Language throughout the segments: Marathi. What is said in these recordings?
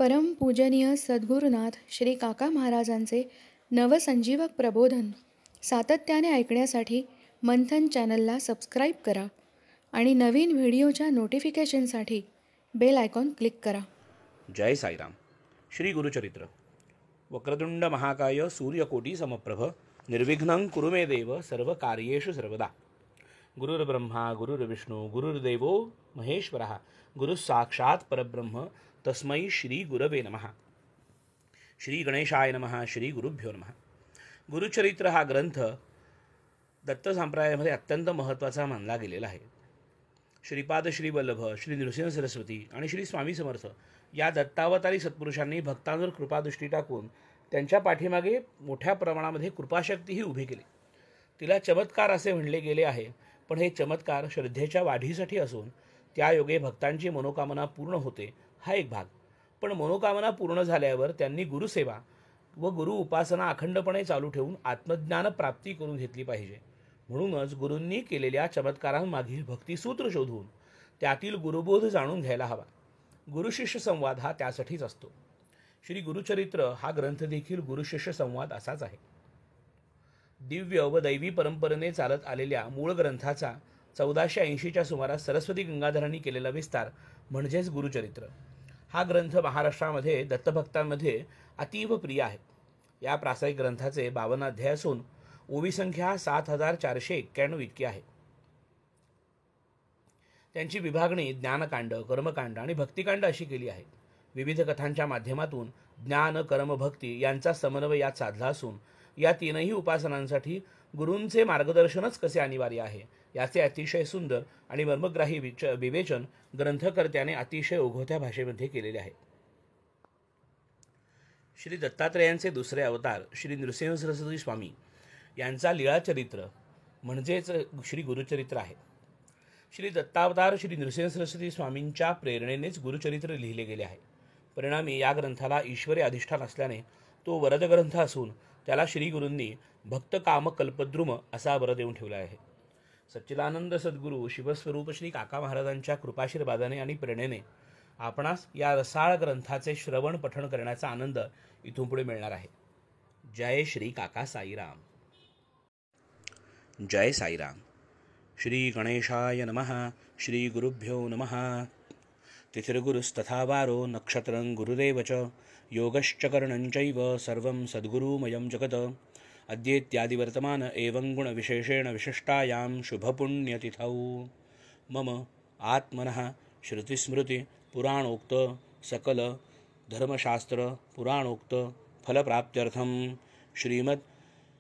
परमपूजनीय सद्गुरुनाथ श्री काका महाराजांचे नवसंजीवक प्रबोधन सातत्याने ऐकण्यासाठी मंथन चॅनलला सबस्क्राईब करा आणि नवीन व्हिडिओच्या नोटिफिकेशनसाठी बेल आयकॉन क्लिक करा. जय साईराम. श्री गुरुचरित्र. वक्रतुंड महाकाय सूर्यकोटी समप्रभ निर्विघ्नं कुरु मे देव सर्व कार्येषु सर्वदा. गुरुर्ब्रह्मा गुरुर्विष्णू गुरुर्देवो महेश्वरः गुरुः साक्षात् परब्रह्म तस्मै श्री गुरवे नमः. श्री गणेशाय नमः. श्री गुरुभ्यो नमः. गुरुचरित्र हा ग्रंथ दत्त संप्रदायामध्ये अत्यंत महत्त्वाचा मानला गेलेला आहे. श्रीपाद श्री वल्लभ श्री नृसिंह सरस्वती आणि श्री स्वामी समर्थ या दत्तावतारी सत्पुरुषांनी भक्तांवर कृपादृष्टी टाकून त्यांच्या पाठीमागे मोठ्या प्रमाणामध्ये कृपाशक्तीही उभी केली. तिला चमत्कार असे म्हणले गेले आहे, पण हे चमत्कार श्रद्धेच्या वाढीसाठी असून त्यायोगे भक्तांची मनोकामना पूर्ण होते हा एक भाग. पण मनोकामना पूर्ण झाल्यावर त्यांनी गुरुसेवा व गुरु उपासना अखंडपणे चालू ठेवून आत्मज्ञान प्राप्ती करून घेतली पाहिजे. म्हणूनच गुरूंनी केलेल्या चमत्कारांमागील भक्तिसूत्र शोधून त्यातील गुरुबोध जाणून घ्यायला हवा. गुरुशिष्य संवाद हा त्यासाठीच असतो. श्री गुरुचरित्र हा ग्रंथ देखील गुरुशिष्य संवाद असाच आहे. दिव्य व दैवी परंपरेने चालत आलेल्या मूळ ग्रंथाचा 1480च्या सुमारास सरस्वती गंगाधरांनी केलेला विस्तार म्हणजेच गुरुचरित्र. हा ग्रंथ महाराष्ट्रामध्ये दत्तभक्तांमध्ये अतीव प्रिय आहे. या प्रासायिक ग्रंथाचे 52 अध्याय असून ओवी संख्या 7491 इतकी आहे. त्यांची विभागणी ज्ञानकांड, कर्मकांड आणि भक्तिकांड अशी केली आहे. विविध कथांच्या माध्यमातून ज्ञान, कर्म, भक्ती यांचा समन्वय यात साधला असून या तीनही उपासनांसाठी गुरूंचे मार्गदर्शनच कसे अनिवार्य आहे याचे अतिशय सुंदर आणि मर्मग्राही विवेचन ग्रंथकर्त्याने अतिशय ओघवत्या भाषेमध्ये केलेले आहे. श्री दत्तात्रेयांचे दुसरे अवतार श्री नृसिंह सरस्वती स्वामी यांचा लीळाचरित्र म्हणजेच श्री गुरुचरित्र आहे. श्री दत्तावतार श्री नृसिंह सरस्वती स्वामींच्या प्रेरणेनेच गुरुचरित्र लिहिले गेले आहे. परिणामी या ग्रंथाला ईश्वरी अधिष्ठान असल्याने तो वरद ग्रंथ असून त्याला श्री गुरूंनी भक्त काम कल्पद्रुम असा वर देऊन ठेवला आहे. सच्चिदानंद सद्गुरू शिवस्वरूप श्री काका महाराजांच्या कृपाशीर्वादाने आणि प्रेरणेने आपणास या रसाळ ग्रंथाचे श्रवण पठण करण्याचा आनंद इथून पुढे मिळणार आहे. जय श्री काका साईराम. जय साईराम. श्री गणेशाय नमः. श्री गुरुभ्यो नमः. तिथिर्गुरुस्तथा वारो नक्षत्रं गुरुदेव च योगश्च करणञ्चैव सर्वं सद्गुरुमयं जगत्. अद्येत्यादिवर्तमान एवं गुणविशेषेण विशिष्टायां शुभपुण्यतिथौ मम आत्मनः श्रुतिस्मृति पुराणोक्त सकल धर्मशास्त्र पुराणोक्त फलप्राप्त्यर्थं श्रीमद्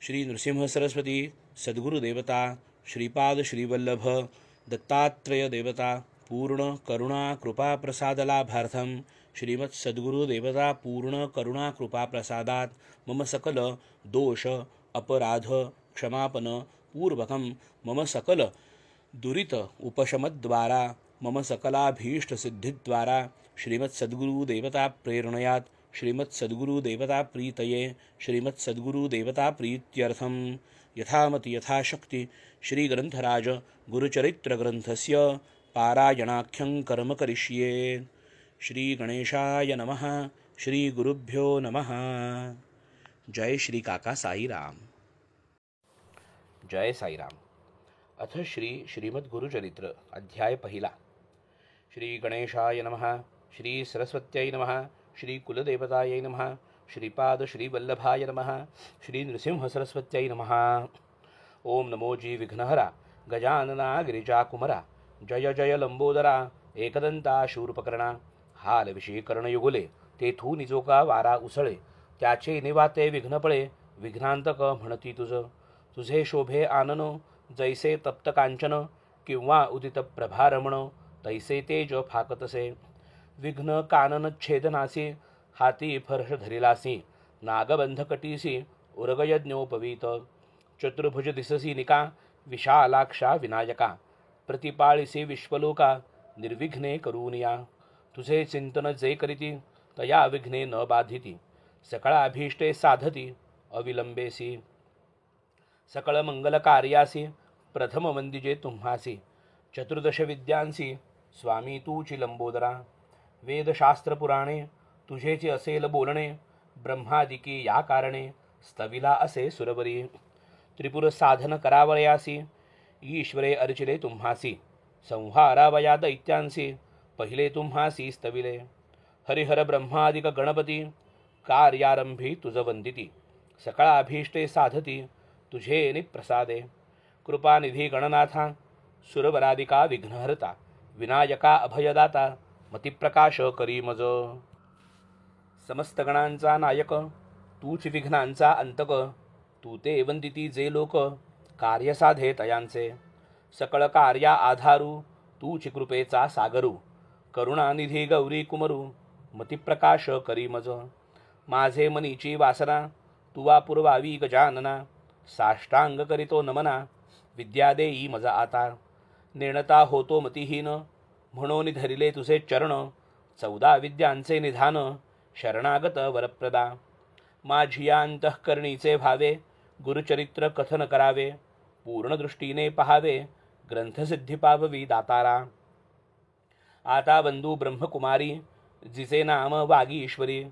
श्री नृसिंह सरस्वती सद्गुरुदेवता श्रीपाद श्रीवल्लभ दत्तात्रेय देवता पूर्ण करुणा कृपा प्रसादलाभार्थं श्रीमत् सद्गुरुदेवता पूर्ण करुणा कृपा प्रसादात मम सकल दोष अपराध क्षमापन पूर्वकं मम सकल दुरित उपशमद्वारा मम सकलाभीष्ट सिद्धिद्वारा श्रीमत् सद्गुरुदेवता प्रेरणयात श्रीमत् सद्गुरुदेवता प्रीतये श्रीमत् सद्गुरुदेवता प्रीत्यर्थं यथामति यथाशक्ति श्री ग्रंथराज गुरुचरित्र ग्रंथस्य पारायणाख्यं कर्म करिष्ये. श्री गणेशाय नमः. श्री गुरुभ्यो नमः. जय श्री काका साईराम. जय साईराम. अथ श्री श्रीमद् गुरुचरित्र अध्याय पहिला. श्री गणेशाय नमः. श्री सरस्वत्यै नमः. श्री कुलदेवतायै नमः. श्रीपाद श्रीवल्लभाय नमः. श्री नृसिंह सरस्वत्यै नमः. ओम नमो जी विघ्नहरा गजानना गिरिजाकुमरा जय जय लंबोदरा एकदंता शूर्पकर्णा हाल विषयी कर्णयुगुले तेथू निजोका वारा उसळे त्याचे निवाते विघ्नपळे विघ्नांतक म्हणती तुझे शोभे आननो जैसे तप्त कांचन किंवा उदित प्रभारमण तैसे तेज फाकतसे विघ्न कानन छेदनासी हाती फर्श धरिलासी नागबंधकटीसी उरगयज्ञोपवीत चतुर्भुज दिससी निका विशालाक्षा विनायका प्रतिपाळिसी विश्वलोका निर्विघ्ने करूनिया तुझे चिंतन जे करीती तया विघ्ने न बाधिती सकळ अभीष्टे साधती अविलंबेसी सकळ मंगल कार्यासी प्रथम वंदिजे तुम्हासी चतुर्दश विद्यांसी स्वामी तूची लंबोदरा वेदशास्त्र पुराणे तुझेचे असेल बोलणे, ब्रह्मादिकी या कारणे स्तविला असे सुरवरी. त्रिपुर साधन करावयासी, ईश्वरे अर्चिले तुम्हासी. संहारावया दैत्यांसी, पहिले तुम्हासी स्तविले. हरिहर ब्रह्मादिक गणपती, कार्यारंभी तुझ वंदिती. सकळाभीष्टे साधती, तुझे निप्रसादे. कृपानिधी गणनाथा, सुरवरादिका विघ्नहर्ता. विनायका अभयदाता, मतिप्रकाश करी मज. समस्त गणांचा नायक, तूच विघ्नांचा अंतक. तू ते वंदिती जे लोक, कार्य साधे तयांचे. सकळ कार्या आधारू, तूच कृपेचा सागरू. करुणानिधी गौरी कुमरू, मतिप्रकाश करी मज. माझे मनीची वासना, तुवा पुरवावी गजानना. साष्टांग करीतो नमना, विद्या देई मज आता. निर्णता होतो मतिहीन, म्हणून धरिले तुझे चरण. 14 विद्यांचे निधान, शरणागत वरप्रदा. माझिया अंतःकरणीचे भावे, गुरुचरित्र कथन करावे. पूर्ण दृष्टीने पहावे, ग्रंथसिद्धी पाववी दातारा. आता बंधू ब्रह्मकुमारी, जिचे नाम वागीश्वरी.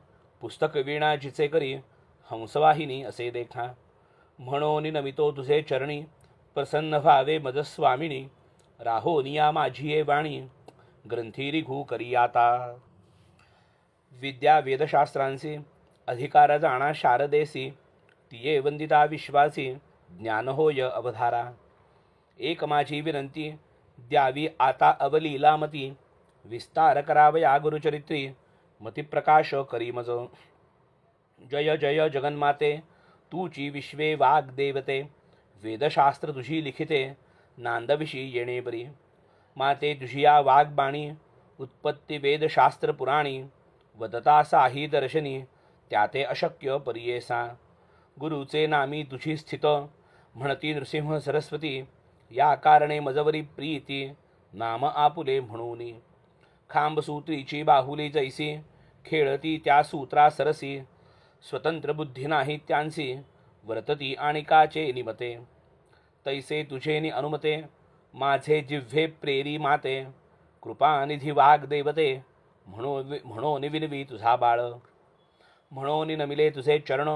पुस्तक वीणा जिचे करी, हंसवाहिनी असे देखा. म्हणून नमितो तुझे चरणी, प्रसन्न व्हावे मजस्वामिनी. राहोनिया माझिये वाणी, ग्रंथी रिघू करी आता. विद्या वेदशास्त्रांसी, अधिकार जाणा शारदेसी. तिये वंदिता विश्वासी, ज्ञान होय अवधारा. एक माझी विनंती, द्यावी आता अवलीलामती. विस्तार करावया गुरुचरित्री, मतिप्रकाश करी मज. जय जय जगन्माते, तूची विश्वे वाग्देवते. वेदशास्त्र तुझी लिखिते, नांदविषयी येणे बरी. माते तुझिया वाग्बाणी, उत्पत्ती वेदशास्त्र पुराणी. वदता साही दर्शनी, त्याते अशक्य परियेसा. गुरुचे नामी तुझी स्थित, म्हणती नृसिंह सरस्वती. या कारणे मजवरी प्रीती, नाम आपुले म्हणूनी. खांबसूत्रीची बाहुली जैसी, खेळती त्या सूत्रा सरसी. स्वतंत्र बुद्धी नाही त्यांसी, वर्तती आणिकाचे निमते. तैसे तुझे अनुमते, माझे जिव्हे प्रेरी माते. कृपानिधी वाग्देवते, म्हणून विनवी तुझा बाळ. म्हणून नमिले तुझे चरण,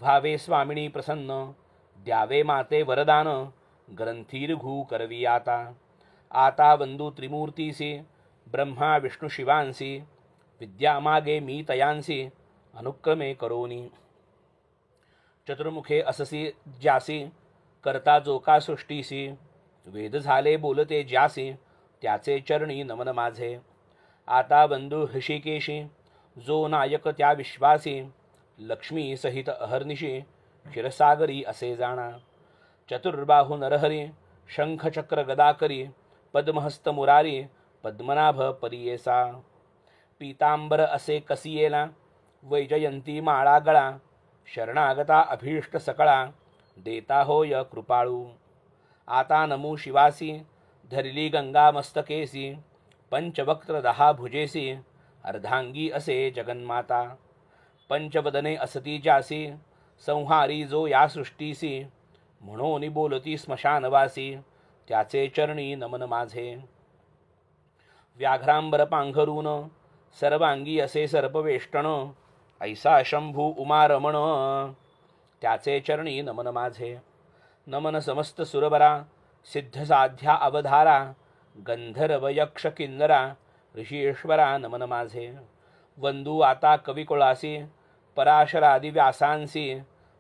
व्हावे स्वामिनी प्रसन्न. द्यावे माते वरदान, ग्रंथीरघू करवी आता. आता बंधू त्रिमूर्तीसी, ब्रह्मा विष्णू शिवांसी. विद्या मागे मी तयांसी, अनुक्रमे करोनी. चतुर्मुखे अससी ज्यासी, करता जो का सृष्टीसी. वेद झाले बोलते ज्यासी, त्याचे चरणी नमन माझे. आता बंधू हृषिकेशी, जो नायक त्या विश्वासी. लक्ष्मी सहित अहर्निशी, क्षीरसागरी असे जाणा. चतुर्बाहु नरहरी, शंखचक्र गदाकरी. पद्महस्त मुरारी, पद्मनाभ परियेसा. पीतांबर असे कसियेला, वैजयंती माळा गळा. शरणागता अभीष्ट सकळा, देता होय कृपाळू. आता नमू शिवासी, धरिली गंगा मस्तकेसी. पंचवक्त्र 10 भुजेसी, अर्धांगी असे जगन्माता. पंचवदने असती ज्यासी, संहारी जो या सृष्टीसी. म्हणून बोलती स्मशानवासी, त्याचे चरणी नमन माझे. व्याघ्रांबर पांघरून, सर्वांगी असे सर्पवेष्टन. ऐसा शंभू उमारमण, त्याचे चरणी नमन माझे. नमन समस्त सुरबरा, सिद्धसाध्या अवधारा. गंधर्व यक्ष किन्नरा, ऋषीश्वरा नमन माझे. वंदू आता कविकुळासी, पराशरादि व्यासांसी.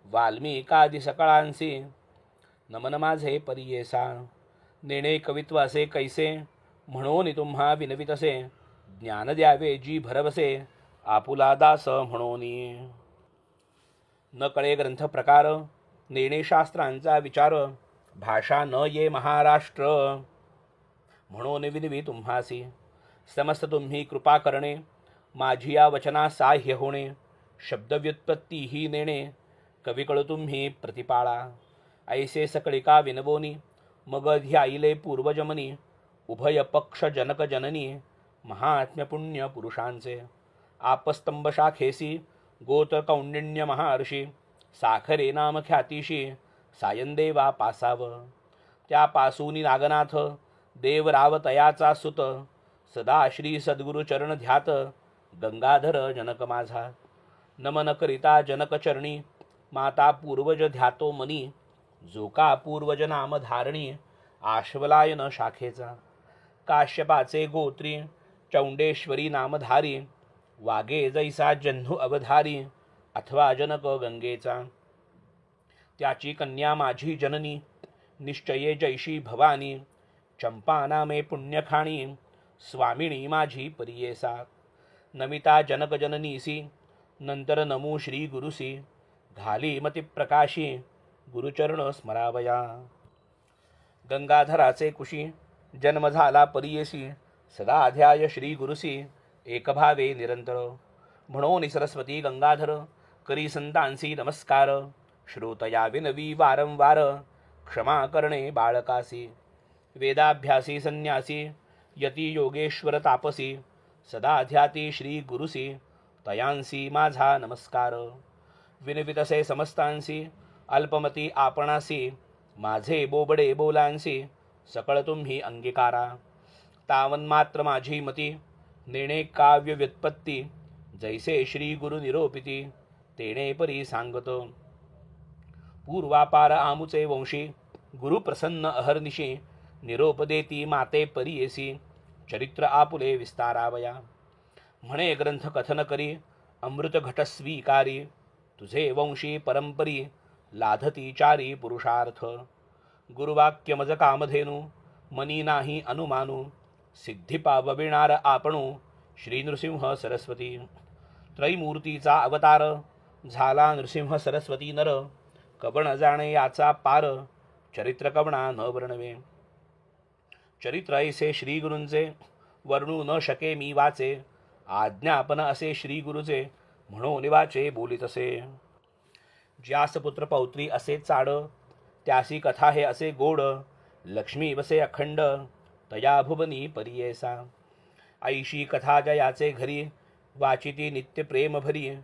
वाल्मिकादि सकळांसी, नमन माझे परियेसा. नेणे कवित्वासे कैसे, म्हणून तुम्हा विनवितसे. ज्ञान द्यावे जी भरवसे, आपुला दास म्हणूनी. न कळे ग्रंथ प्रकार, नेणे शास्त्रांचा विचार. भाषा न ये महाराष्ट्र, म्हणून विनवी तुम्हासी. समस्त तुम्ही कृपा करणे, माझी या वचना साह्य होणे. शब्दव्युत्पत्ती ही नेणे, कविकळ तुम्ही प्रतिपाळा. ऐसे सकळिका विनवोनी, मग ध्याईले पूर्वजमनी. उभय पक्ष जनक जननी, महात्म्य पुण्य पुरुषांचे. आपस्तंभ शाखेसी, गोत्र कौंडिण्य महर्षी. साखरे नाम ख्यातीशी, सायंदेवा पासाव. त्या पासूनी नागनाथ, देवराव तयाचा सुत. सदा श्री सद्गुरु चरण ध्यात, गंगाधर जनक माझा. नमन करिता जनकचरणी, माता पूर्वज ध्यातो मनी. जो का पूर्वज नाम धारणी, आश्वलायन शाखेचा. काश्यपाचे गोत्री, चौंडेश्वरी नामधारी. वागे जैसा जन्हू अवधारी, अथवा जनक गंगेचा. त्याची कन्या माझी जननी, निश्चये जैशी भवानी. चंपा नामे पुण्यखाणी, स्वामिनी माझी परियेसा. नमिता जनक जननीसी, नंतर नमू श्री गुरुसी. घाली मती प्रकाशी, गुरुचरण स्मरावया. गंगाधराचे कुशी, जन्म झाला परियेसी. सदा ध्याय श्री गुरुसी, एकभावे निरंतर. म्हणून सरस्वती गंगाधर, करी संतांसी नमस्कार. श्रोतया विनवी वारंवार, क्षमा करणे बाळकासी. वेदाभ्यासी संन्यासी, यती योगेश्वर तापसी. सदा ध्याती श्री गुरुसी, तयांसी माझा नमस्कार. विनवितसे समस्तांसी, अल्पमती आपणासी. माझे बोबडे बोलांसी, सकळ तुम्ही अंगीकारा. तावन्मात्र माझी मती, नेणे काव्य व्युत्पत्ती. जैसे श्री गुरु निरोपिती, तेणे परी सांगत. पूर्वापार आमुचे वंशी, गुरु प्रसन्न अहर्निशी. निरोप देती माते परियेसी, चरित्र आपुले विस्तारावया. म्हणे ग्रंथ कथन करी, अमृत घट स्वीकारी. तुझे वंशी परंपरी, लाधती चारी पुरुषार्थ. गुरुवाक्य मज कामधेनु, मनी नाही अनुमानू. सिद्धी पावविणार आपणू, श्री नृसिंह सरस्वती. त्रैमूर्तीचा अवतार, झाला नृसिंह सरस्वती नर. कवण जाणे याचा पार, चरित्र कवणा न वर्णवे. चरित्र ऐसे श्री गुरूंचे, वर्णू न शके मी वाचे. आज्ञापन असे श्री गुरुचे, म्हणून वाचे बोलितसे. ज्यास पुत्र पौत्री असे चाड, त्यासी कथा हे असे गोड. लक्ष्मी वसे अखंड, तया भुवनी परियेसा. ऐशी कथा जयाचे घरी, वाचिती नित्य प्रेम भरी.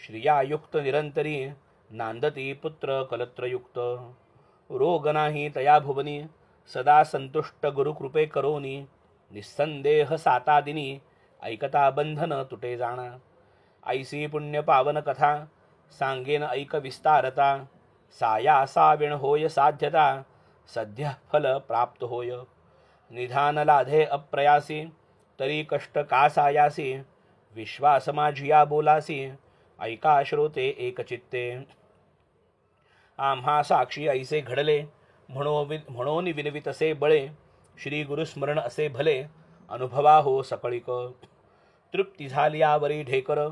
श्रियायुक्त निरंतरी, नांदती पुत्र कलत्रयुक्त. रोग नाही तया भुवनी, सदा संतुष्ट गुरुकृपे करोनी. निस्संदेह सातादिनी, ऐकता बंधन तुटे जाणा. ऐसी पुण्य पावन कथा, सांगेन ऐक विस्तारता. साया साविण होय साध्यता, सद्य फल प्राप्त होय. निधान लाधे अप्रयासी, तरी कष्ट का सायासी. विश्वास माझिया बोलासी, ऐका श्रोते एकचित्ते. आम्हा साक्षी ऐसे घडले, म्हणून विनवितसे बळे. श्री गुरुस्मरण असे भले, अनुभवा हो सकळिक. तृप्ती झाल्यावरी ढेकर,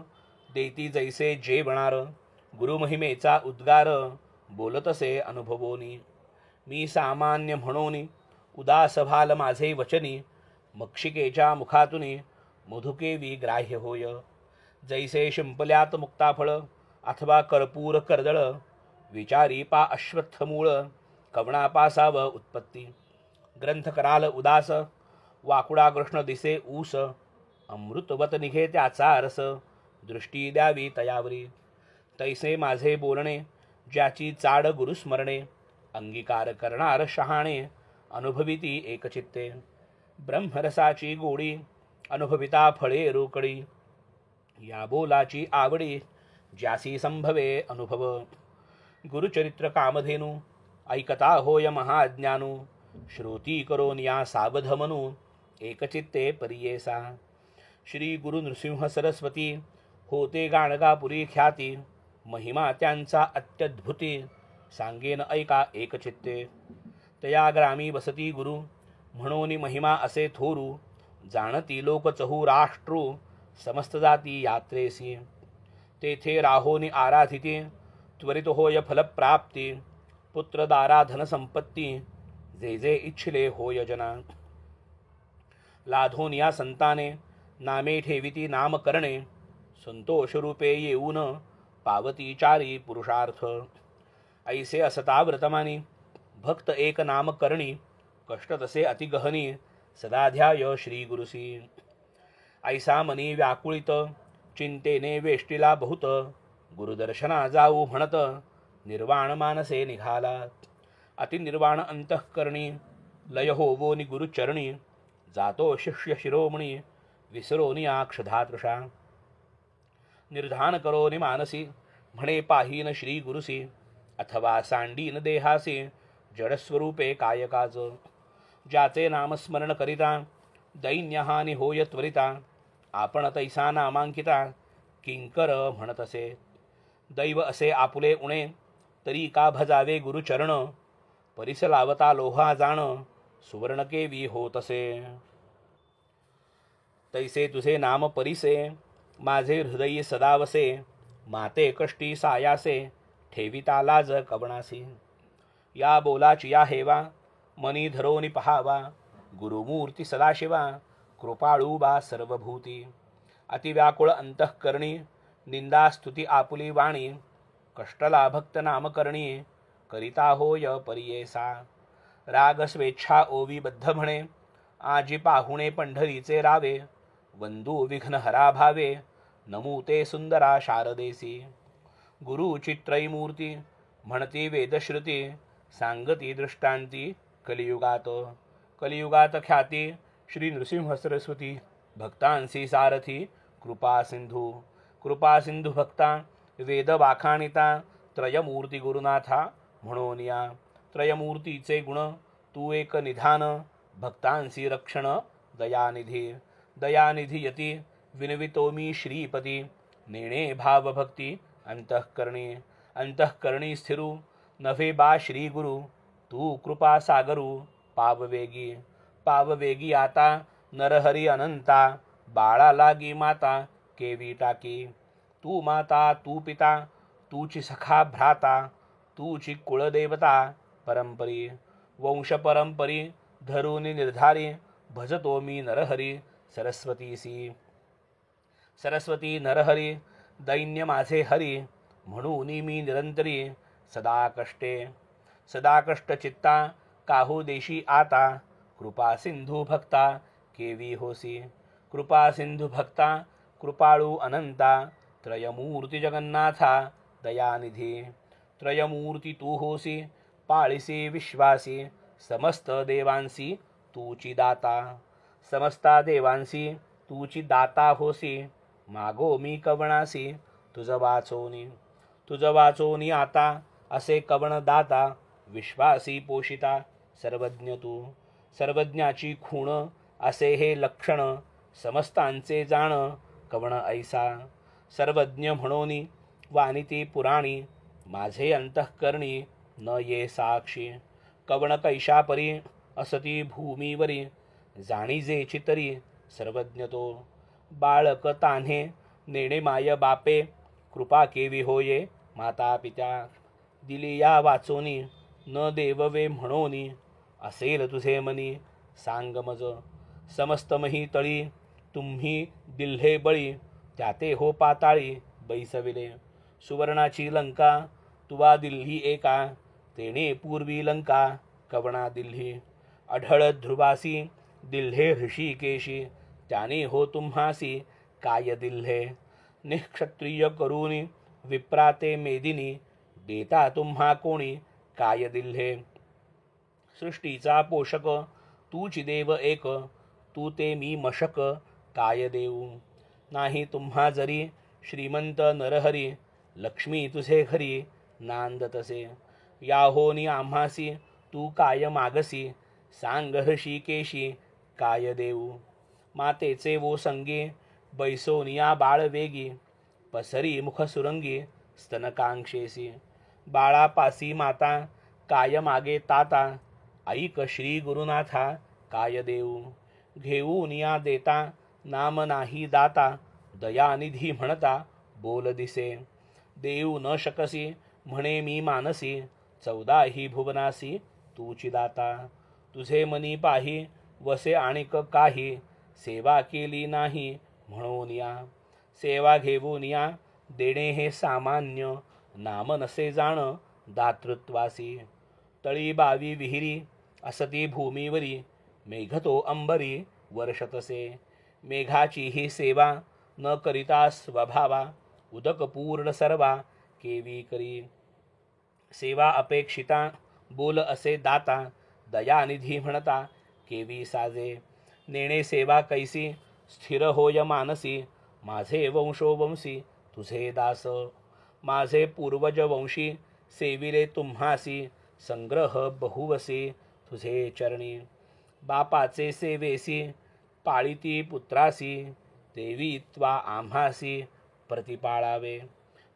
देती जैसे जेवणार. गुरुमहिमेचा उद्गार, बोलतसे अनुभवोनी. मी सामान्य म्हणून, उदास भाल माझे वचनी. मक्षिकेच्या मुखातुनी, मधुकेवी ग्राह्य होय. जैसे शिंपल्यात मुक्ताफळ, अथवा कर्पूर कर्दळ. विचारी पा अश्वत्थमूळ, कवणा पासाव उत्पत्ती. ग्रंथ कराल उदास, वाकुडा कृष्ण दिसे ऊस. अमृतवत निघे त्याचा रस, दृष्टी द्यावी तयावरी. तैसे माझे बोलणे, ज्याची चाड गुरुस्मरणे. अंगीकार करणार शहाणे, अनुभविती एकचित्ते. ब्रह्मरसाची गोडी, अनुभविता फळे रोकडी. या बोलाची आवडी, ज्यासी संभवे अनुभव. गुरुचरित्र कामधेनु, ऐकता होय महाज्ञानू. श्रोती करोन या सावध मनू, एकचित्ते परियेसा. श्री गुरु नृसिंह सरस्वती, होते गाणगापुरी ख्याती. महिमा त्यांचा अत्यद्भुती, सांगेन ऐका एकचित्ते. तया ग्रामी वसती गुरु, म्हणून महिमा असे थोरू. जाणती लोक चहू राष्ट्रू, समस्त जाती यात्रेसी. तेथे राहोनी आराधिती, त्वरित होय फलप्राप्ती. पुत्रदारा धनसंपत्ती, जे जे इच्छिले होय जना. लाधोन या संताने, नामे ठेविती नाम करणे. संतोष रूपे येऊन, पावती चारी पुरुषार्थ. ऐसे असता व्रतमानी, भक्त एक नाम करणी. कष्ट तसे अतिगहनी, सदा ध्याय श्री गुरुसी. ऐसा मनी व्याकुळित, चिंतेने वेष्टीला बहुत. गुरुदर्शना जाऊ म्हणत, निर्वाण मानसे निघाला. अतिनिर्वाण अंतःकरणी, लय होवोनी गुरुचरणी. जातो शिष्य शिरोमणी, विसरोनी अक्षधातृषा. निर्धान करो नि मानसी, म्हणे पाहीन श्री गुरुसी, अथवा सांडीन देहासी जडस्वरूपे कायकाज. ज्याचे नामस्मरण करिता दैन्यहानी होय त्वरिता, आपण तैसा नामांकिता किंकर म्हणतसे. दैव असे आपुले उणे, तरी का भजावे गुरुचरण, परिस लावता लोहा जाण, सुवर्ण केवी होतसे. तैसे तुझे नाम परिसे, माझे हृदयी सदावसे, माते कष्टी सायासे, ठेविता लाज कवणासी. या बोलाची या हेवा, मनी धरोनी पहावा, गुरुमूर्ती सदाशिवा, कृपाळू बा सर्वभूती. अतिव्याकुळ अंतःकरणी, निंदा स्तुती आपुली वाणी, कष्टला भक्त नामकरणी, करिता होय परियेसा. राग स्वेच्छा ओवी बद्ध म्हणे, आजी पाहुणे पंढरीचे रावे, वंदू विघ्न हरा भावे, नमुते सुंदरा शारदेसी. गुरु चित्रैमूर्ती म्हणती वेदश्रुती, सांगती दृष्टांती कलियुगात. कलियुगात ख्याती श्री नृसिंह सरस्वती, भक्तांसी सारथी कृपा सिंधू. कृपा सिंधू भक्ता वेद वाखाणिता, त्रयमूर्ती गुरुनाथा म्हणून या. त्रयमूर्तीचे गुण तू एक निधान, भक्तांसी रक्षण दयानिधी. दयानिधी यती विनवितो मी श्रीपती, नेणे भावभक्ती अंतःकरणी. अंतःकरणी स्थिरू नव्हे बा श्री गुरु, तू कृपा सागरू पाववेगी. पाववेगी आता नरहरी अनंता, बाळा लागी माता केवी टाकी. तू माता तू पिता, तूची सखा भ्राता, तूची कुळदेवता परंपरी. वंश परंपरी धरुनी निर्धारी, भजतो मी नरहरी सरस्वतीसी. सरस्वती नरहरी दैन्य माझे हरी, म्हणून मी निरंतरी सदा कष्टे. सदा कष्ट चित्ता काहू देशी आता, कृपा सिंधू भक्ता केवी होसी. कृपा सिंधू भक्ता कृपाळू अनंता, त्रयमूर्ती जगन्नाथा दयानिधी. त्रयमूर्ती तू होसी, पाळीसी विश्वासी, समस्त देवांसी तूची दाता. समस्ता देवांसी तूची दाता होसी, मागो मी कवणासी तुझ वाचोनी. तुझ वाचोनी आता असे कवण दाता, विश्वासी पोषिता सर्वज्ञ तू. सर्वज्ञाची खूण असे हे लक्षण, समस्तांचे जाण कवण ऐसा. सर्वज्ञ म्हणोनी वानिती पुराणी, माझे अंतःकरणी न ये साक्षी. कवण कैशापरी असती भूमीवरी, जाणीजे चितरी सर्वज्ञ तो. बाळक तान्हे नेणे माय बापे, कृपा केवी होये माता पित्या. दिली या वाचोनी न देववे म्हणोनी, असेल तुझे मनी सांग मज. समस्त मही तळी तुम्ही दिल्हे बळी, त्याते हो पाताळी बैसविले. सुवर्णाची लंका तुवा दिल्ही एका, तेने पूर्वी लंका कवणा दिल्ही. अढळ ध्रुवासी दिल्हे ऋषिकेशी, त्याने हो तुम्हासी काय दिल्हे. निःक्षत्रिय करूनी विप्राते मेदिनी, देता तुम्हा कोणी काय दिल्हे. सृष्टीचा पोषक तूची देव एक, तू ते मी मशक काय देऊ. नाही तुम्हा जरी श्रीमंत नरहरी, लक्ष्मी तुझे घरी नांदतसे. याहोनी आम्हासी तू काय मागसी, सांग ऋषिकेशी काय देऊ. मातेचे वो संगी बैसोनिया बाळ वेगी, पसरी मुख सुरंगी स्तनकांक्षेसी. बाळापासी माता काय मागे ताता, ऐक श्री गुरुनाथा काय देऊ. घेऊन या देता नाम नाही दाता, दयानिधी म्हणता बोल दिसे. देऊ न शकसी म्हणे मी मानसी, 14 भुवनासी तूची दाता. तुझे मनी पाही वसे आणिक काही, सेवा केली नाही म्हणून या. सेवा घेऊन या देणे हे सामान्य, नाम नसे जाण दातृत्वासी. तळी बावी विहिरी असती भूमीवरी, मेघतो अंबरी वर्षतसे. मेघाची ही सेवा न करिता स्वभावा, उदक पूर्ण सर्वा केवी करी. सेवा अपेक्षिता बोल असे दाता, दयानिधी म्हणता केवी साजे. नेणे सेवा कैसी स्थिर होय मानसी, माझे वंशोवंशी तुझे दास. माझे पूर्वज वंशी सेविले तुम्हासी, संग्रह बहुवसी तुझे चरणी. बापाचे सेवेसी पाळिती पुत्रासी, देवी त्वा आम्हासी प्रतिपाळावे.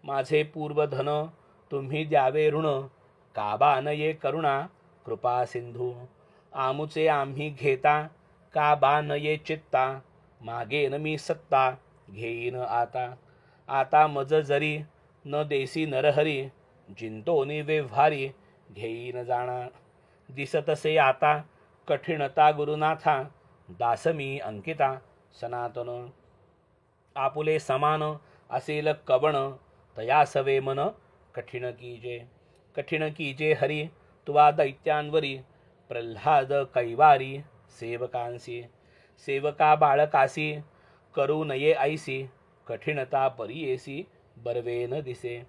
माझे पूर्वधन तुम्ही द्यावे ऋण, काबा नये करुणा कृपा सिंधू. आमुचे आम्ही घेता, काबा नये चित्ता, मागेन मी सत्ता घेईन आता. आता मज जरी न देसी नरहरी, जिंतोनी व्यवहारी घेईन जाणा. दिसतसे आता कठीणता गुरुनाथा, दासमी अंकिता सनातन. आपुले समान असेल कवण, तया सवे मन कठीण कीजे. कठीण कीजे हरी तुवा दैत्यांवरी, प्रल्हाद कैवारी सेवकांसी. सेवका बाळकासी करू नये ऐसी, कठीणता परियेसी बर्वेन दिसे.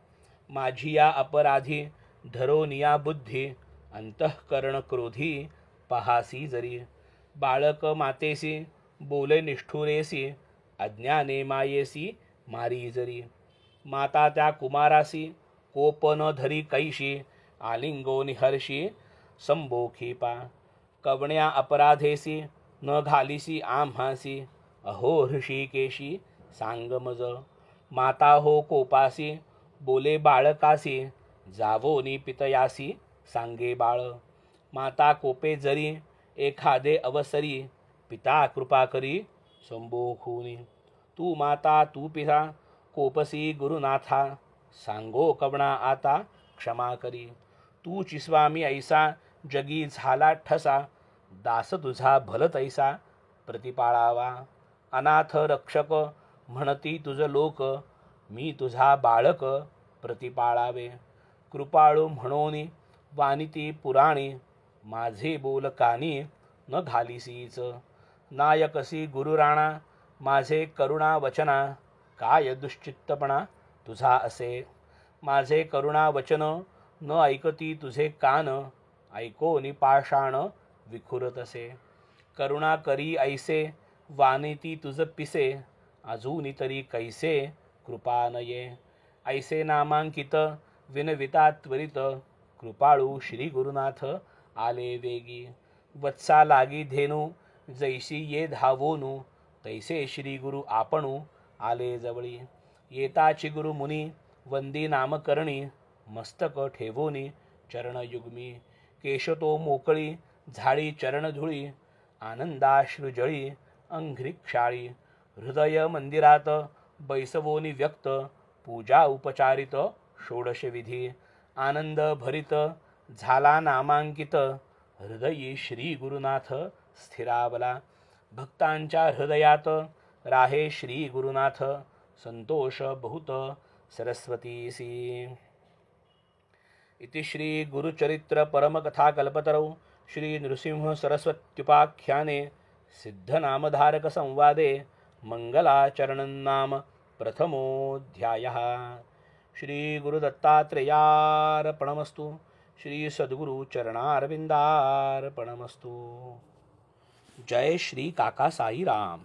माझी या अपराधी धरोनिया बुद्धी, अंतःकरण क्रोधी पहासी जरी. बाळक मातेसी बोले निष्ठुरेसी, अज्ञाने मायेसी मारी जरी. माता त्या कुमारासी कोप न धरी कैशी, आलिंगो निहर्षी संबोखी पा. कवण्या अपराधेसी न घालिसी आम्हासी, अहो ऋषिकेशी सांग मज. माता हो कोपासी बोले बाळकासी, जावो नि पितयासी सांगे बाळ. माता कोपे जरी एखादे अवसरी, पिता कृपा करी संबोखुनी. तू माता तू पिता कोपसी गुरुनाथा, सांगो कवणा आता क्षमा करी. तूची स्वामी ऐसा जगी झाला ठसा, दास तुझा भल तैसा प्रतिपाळावा. अनाथ रक्षक म्हणती तुझ लोक, मी तुझा बाळक प्रतिपाळावे. कृपाळू म्हणोनी वानिती पुराणी, माझे बोल कानी न घालिसीच. नायकसी गुरुराणा माझे करुणा वचना, काय दुश्चित्तपणा तुझा असे. माझे करुणा वचन न ऐकती तुझे कान, ऐको निपाषाण विखुरतसे. करुणा करी ऐसे वानिती तुझ पिसे, अजूनी तरी कैसे कृपा नये. ऐसे नामांकित विनविता त्वरित, कृपाळू श्री गुरुनाथ आले वेगी. वत्सा लागी धेनू जैसी ये धावोनू, तैसे श्री गुरु आपणू आले जवळी. येताची गुरु मुनी वंदी नामकरणी, मस्तक ठेवोनी चरणयुग्मी. केशतो मोकळी झाडी चरणधुळी, आनंदाश्रुजळी अंघ्रिक्षाळी. हृदय मंदिरात बैसवोनी व्यक्त, पूजा उपचारित षोडशविधी. आनंद भरित झाला नामांकित, हृदयी श्री गुरुनाथ स्थिरावला. भक्तांच्या हृदयात राहे श्री गुरुनाथ, संतोष बहुत सरस्वतीसी. इति श्री गुरुचरित्र परमकथाकल्पतरौ श्री नृसिंह सरस्वत्युपाख्याने सिद्धनामधारक संवादे मंगलाचरणं नाम प्रथमोऽध्यायः. श्री गुरुदत्तात्रेयार्पणमस्तु. श्री सद्गुरु चरणारविंदार्पणमस्तु. जय श्री काका साईराम.